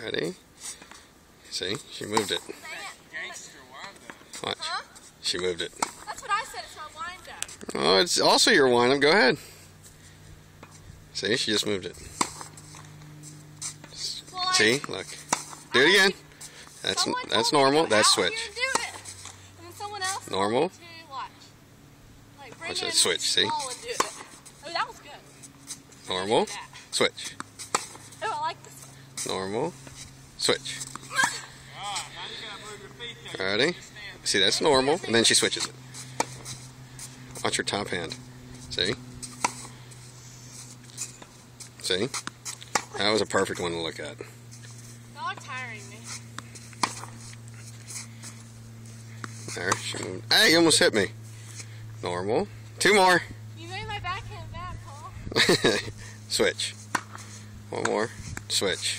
Ready? See? She moved it. Watch. Huh? She moved it. That's what I said. It's my wind-up. Oh, it's also your wind-up. Go ahead. See? She just moved it. Well, See? Look. Do it again. That's normal. That's switch. And then someone else Normal. to watch. Like bring Watch in that switch, see? small and do it. Oh, that was good. Normal. Switch. Oh, I like this one. Normal. Switch. Ready? See, that's normal. And then she switches it. Watch her top hand. See? See? That was a perfect one to look at. Y'all are tiring me. There, she moved. Hey, you almost hit me. Normal. Two more. You made my backhand bad, Paul. Switch. One more. Switch.